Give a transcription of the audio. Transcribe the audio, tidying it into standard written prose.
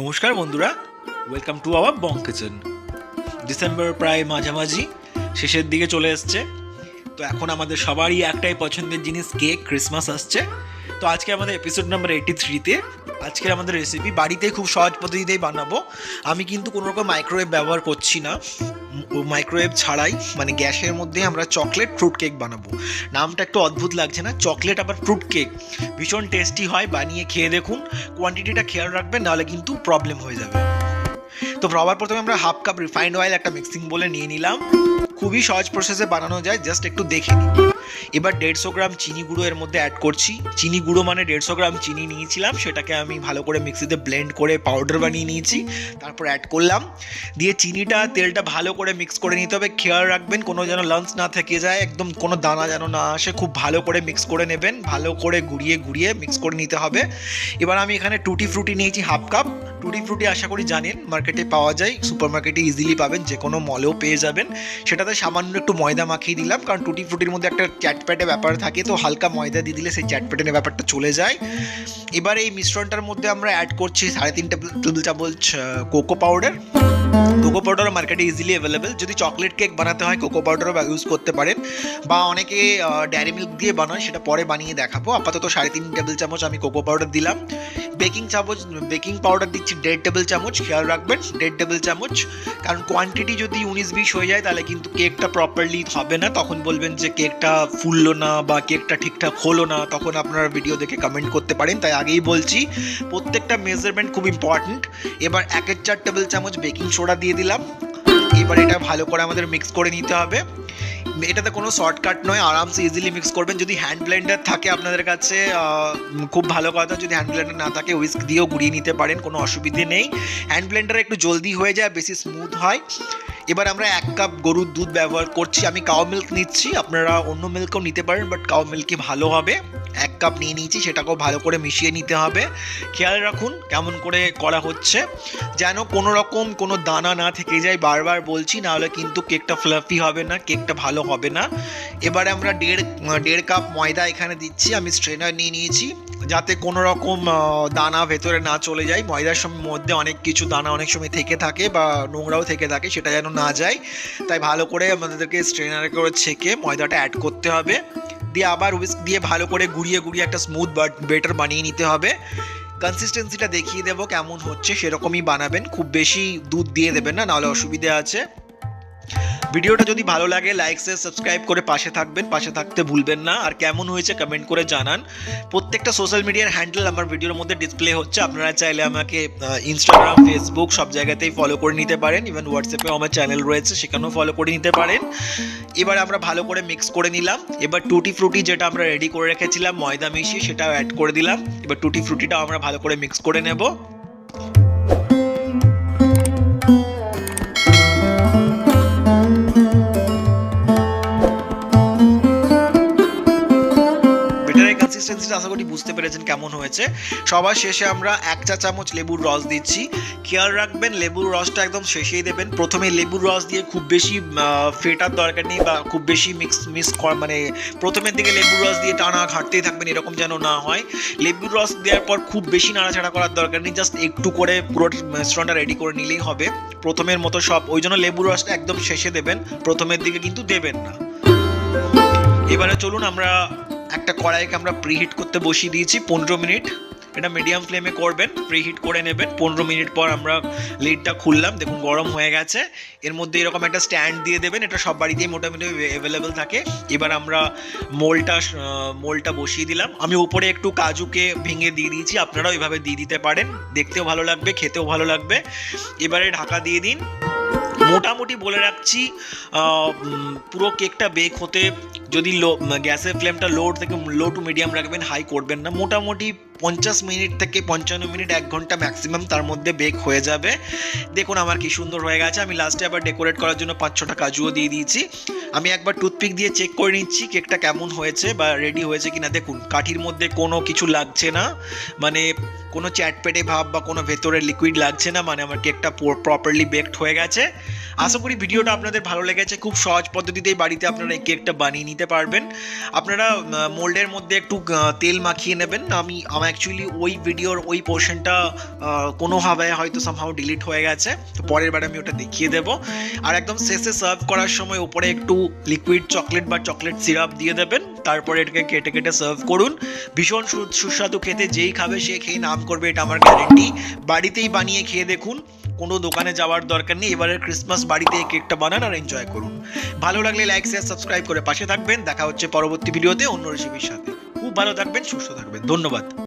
নমস্কার বন্ধুরা, welcome to our Bong kitchen. December প্রায় মাঝামাঝি শেষের দিকে চলে এসছে। তো এখন আমাদের সবারই একটাই পছন্দের জিনিস কেক, ক্রিসমাস আসছে। তো আজকে আমাদের এপিসোড নাম্বার 83-তে আজকে আমাদের রেসিপি বাড়িতে খুব সহজ পদ্ধতিতেই বানাবো। আমি কিন্তু কোনো রকম মাইক্রোওয়েভ ব্যবহার করছি না, মাইক্রোওয়েভ ছাড়াই মানে গ্যাসের মধ্যে আমরা চকলেট ফ্রুট কেক বানাবো। নামটা একটু অদ্ভুত লাগছে না? চকলেট আবার ফ্রুট কেক, ভীষণ টেস্টি হয়, বানিয়ে খেয়ে দেখুন। কোয়ান্টিটিটা খেয়াল রাখবেন, নাহলে কিন্তু প্রবলেম হয়ে যাবে। তো সবার প্রথমে আমরা হাফ কাপ রিফাইন্ড অয়েল একটা মিক্সিং বলে নিয়ে নিলাম। খুবই সহজ প্রসেসে বানানো যায়, জাস্ট একটু দেখে নিন। এবার 150 গ্রাম চিনি গুঁড়ো এর মধ্যে অ্যাড করছি। চিনি গুঁড়ো মানে 150 গ্রাম চিনি নিয়েছিলাম, সেটাকে আমি ভালো করে মিক্সিতে ব্লেন্ড করে পাউডার বানিয়ে নিয়েছি। তারপর অ্যাড করলাম, দিয়ে চিনিটা তেলটা ভালো করে মিক্স করে নিতে হবে। খেয়াল রাখবেন কোনো যেন লাঞ্চ না থেকে যায়, একদম কোনো দানা যেন না আসে। খুব ভালো করে মিক্স করে নেবেন, ভালো করে ঘুরিয়ে ঘুরিয়ে মিক্স করে নিতে হবে। এবার আমি এখানে টুটি ফ্রুটি নিয়েছি হাফ কাপ। টুটি ফ্রুটি আশা করি জানেন মার্কেটে পাওয়া যায়, সুপার মার্কেটে ইজিলি পাবেন, যে কোনো মলেও পেয়ে যাবেন। সেটাতে সামান্য একটু ময়দা মাখিয়ে দিলাম, কারণ টুটি ফ্রুটির মধ্যে একটা চ্যাটপ্যাটে ব্যাপার থাকে, তো হালকা ময়দা দিয়ে দিলে সেই চ্যাটপ্যাটে ব্যাপারটা চলে যায়। এবার এই মিশ্রণটার মধ্যে আমরা অ্যাড করছি 3.5 টেবিল চামচ কোকো পাউডার। কোকো পাউডারও মার্কেটে ইজিলি অ্যাভেলেবেল। যদি চকলেট কেক বানাতে হয় কোকো পাউডারও ইউজ করতে পারেন, বা অনেকে ডেয়ারি মিল্ক দিয়ে বানায়, সেটা পরে বানিয়ে দেখাবো। আপাতত 3.5 টেবিল চামচ আমি কোকো পাউডার দিলাম। বেকিং পাউডার দিচ্ছি 1.5 টেবিল চামচ। খেয়াল রাখবেন 1.5 টেবিল চামচ, কারণ কোয়ান্টিটি যদি 19-20 হয়ে যায় তাহলে কিন্তু কেকটা প্রপারলি হবে না। তখন বলবেন যে কেকটা ফুললো না বা কেকটা ঠিকঠাক হলো না, তখন আপনারা ভিডিও দেখে কমেন্ট করতে পারেন। তাই আগেই বলছি, প্রত্যেকটা মেজারমেন্ট খুব ইম্পর্ট্যান্ট। এবার 1/4 টেবিল চামচ বেকিং সোডা দিয়ে দিলাম। এবার এটা ভালো করে আমাদের মিক্স করে নিতে হবে। এটাতে কোনো শর্টকাট নয়, আরামসে ইজিলি মিক্স করবেন। যদি হ্যান্ড ব্লেন্ডার থাকে আপনাদের কাছে খুব ভালো কথা, যদি হ্যান্ড ব্লেন্ডার না থাকে উইস্ক দিয়েও গুঁড়িয়ে নিতে পারেন, কোনো অসুবিধে নেই। হ্যান্ড ব্লেন্ডারে একটু জলদি হয়ে যায়, বেশি স্মুথ হয়। এবার আমরা 1 কাপ গরুর দুধ ব্যবহার করছি। আমি কাউ মিল্ক নিচ্ছি, আপনারা অন্য মিল্কও নিতে পারেন, বাট কাউ মিল্কই ভালো হবে। 1 কাপ নিয়ে নিয়েছি, সেটাকেও ভালো করে মিশিয়ে নিতে হবে। খেয়াল রাখুন কেমন করে করা হচ্ছে, যেন কোনো রকম কোনো দানা না থেকে যায়, বারবার বলছি, নাহলে কিন্তু কেকটা ফ্লাফি হবে না, কেকটা ভালো হবে না। এবারে আমরা 1.5 কাপ ময়দা এখানে দিচ্ছি। আমি স্ট্রেনার নিয়ে নিয়েছি, যাতে কোনো রকম দানা ভেতরে না চলে যায়। ময়দার মধ্যে অনেক কিছু দানা অনেক সময় থেকে থাকে বা নোংরাও থেকে থাকে, সেটা যেন না যায়। তাই ভালো করে আমাদেরকে স্ট্রেনারে করে ছেঁকে ময়দাটা অ্যাড করতে হবে। দিয়ে আবার উইস্ক দিয়ে ভালো করে ঘুরিয়ে ঘুরিয়ে একটা স্মুথ বেটার বানিয়ে নিতে হবে। কনসিস্টেন্সিটা দেখিয়ে দেবো কেমন হচ্ছে, সেরকমই বানাবেন। খুব বেশি দুধ দিয়ে দেবেন না, নাহলে অসুবিধে আছে। ভিডিওটা যদি ভালো লাগে লাইক শেয়ার সাবস্ক্রাইব করে পাশে থাকবেন, পাশে থাকতে ভুলবেন না। আর কেমন হয়েছে কমেন্ট করে জানান। প্রত্যেকটা সোশ্যাল মিডিয়ার হ্যান্ডেল আমার ভিডিওর মধ্যে ডিসপ্লে হচ্ছে, আপনারা চাইলে আমাকে ইনস্টাগ্রাম, ফেসবুক সব জায়গাতেই ফলো করে নিতে পারেন। ইভেন হোয়াটসঅ্যাপেও আমার চ্যানেল রয়েছে, সেখানেও ফলো করে নিতে পারেন। এবার আমরা ভালো করে মিক্স করে নিলাম। এবার টুটি ফ্রুটি যেটা আমরা রেডি করে রেখেছিলাম ময়দা মিশিয়ে, সেটাও অ্যাড করে দিলাম। এবার টুটি ফ্রুটিটাও আমরা ভালো করে মিক্স করে নেব। কনসিস্টেন্সিটা আশা করি বুঝতে পেরেছেন কেমন হয়েছে। সবার শেষে আমরা 1 চা চামচ লেবুর রস দিচ্ছি। খেয়াল রাখবেন লেবুর রসটা একদম শেষেই দেবেন। প্রথমে লেবুর রস দিয়ে খুব বেশি ফেটার দরকার নেই, বা খুব বেশি মানে প্রথমের দিকে লেবুর রস দিয়ে টানা ঘাটতেই থাকবেন, এরকম যেন না হয়। লেবুর রস দেওয়ার পর খুব বেশি নাড়াচাড়া করার দরকার নেই, জাস্ট একটু করে পুরো মিশ্রণটা রেডি করে নিলেই হবে। প্রথমের মতো সব, ওই জন্য লেবুর রসটা একদম শেষে দেবেন, প্রথমের দিকে কিন্তু দেবেন না। এবারে চলুন আমরা একটা কড়াইকে আমরা প্রিহিট করতে বসিয়ে দিয়েছি 15 মিনিট। এটা মিডিয়াম ফ্লেমে করবেন, প্রিহিট করে নেবেন। 15 মিনিট পর আমরা লিডটা খুললাম, দেখুন গরম হয়ে গেছে। এর মধ্যে এরকম একটা স্ট্যান্ড দিয়ে দেবেন, এটা সব বাড়িতেই মোটামুটি অ্যাভেলেবেল থাকে। এবার আমরা মোলটা বসিয়ে দিলাম। আমি উপরে একটু কাজুকে ভেঙে দিয়ে দিয়েছি, আপনারাও এভাবে দিয়ে দিতে পারেন, দেখতেও ভালো লাগবে, খেতেও ভালো লাগবে। এবারে ঢাকা দিয়ে দিন। মোটামুটি বলে রাখছি, পুরো কেকটা বেক হতে যদি গ্যাসের ফ্লেমটা লো টু মিডিয়াম রাখবেন, হাই করবেন না। মোটামুটি 50 মিনিট থেকে 55 মিনিট, 1 ঘন্টা ম্যাক্সিমাম তার মধ্যে বেক হয়ে যাবে। দেখুন আমার কি সুন্দর হয়ে গেছে। আমি লাস্টে আবার ডেকোরেট করার জন্য 5-6টা কাজুও দিয়ে দিয়েছি। আমি একবার টুথপিক দিয়ে চেক করে নিচ্ছি কেকটা কেমন হয়েছে বা রেডি হয়েছে কিনা। দেখুন কাঠির মধ্যে কোনো কিছু লাগছে না, মানে কোনো চ্যাটপেটে ভাব বা কোনো ভেতরে লিকুইড লাগছে না, মানে আমার কেকটা প্রপারলি বেকড হয়ে গেছে। আশা করি ভিডিওটা আপনাদের ভালো লেগেছে। খুব সহজ পদ্ধতিতেই বাড়িতে আপনারা এই কেকটা বানিয়ে নিতে পারবেন। আপনারা মোল্ডের মধ্যে একটু তেল মাখিয়ে নেবেন। আমি অ্যাকচুয়ালি ওই ভিডিওর ওই পোর্শনটা কোনোভাবে হয়তো সামহাও ডিলিট হয়ে গেছে, তো পরের বার আমি ওটা দেখিয়ে দেবো। আর একদম শেষে সার্ভ করার সময় উপরে একটু লিকুইড চকলেট বা চকলেট সিরাপ দিয়ে দেবেন, তারপরে এটাকে কেটে কেটে সার্ভ করুন। ভীষণ সুস্বাদু খেতে, যেই খাবে সে খেয়ে নাম করবে, এটা আমার গ্যারেন্টি। বাড়িতেই বানিয়ে খেয়ে দেখুন, কোনো দোকানে যাওয়ার দরকার নেই। এবারের ক্রিসমাস বাড়িতে এই কেকটা বানান আর এনজয় করুন। ভালো লাগলে লাইক শেয়ার সাবস্ক্রাইব করে পাশে থাকবেন। দেখা হচ্ছে পরবর্তী ভিডিওতে অন্য রেসিপির সাথে। খুব ভালো থাকবেন, সুস্থ থাকবেন। ধন্যবাদ।